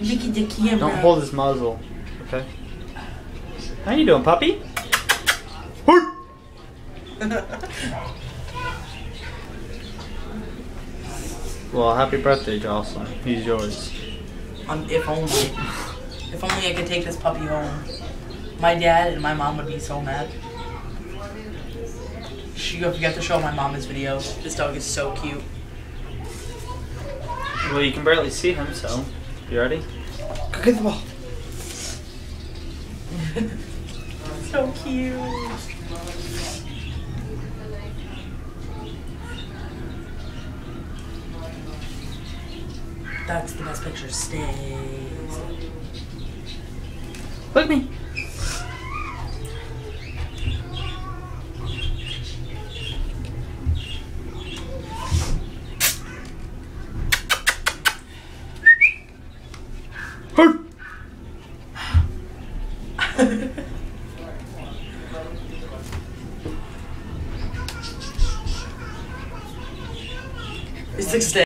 Look at the camera. Don't hold his muzzle. Okay. How you doing, puppy? Well, happy birthday, Jocelyn. He's yours. If only. If only I could take this puppy home. My dad and my mom would be so mad. You forgot to show my mom this video. This dog is so cute. Well, you can barely see him, so. You ready? Go get the ball. So cute. That's the best picture. Stays. Look at me. It's like stay.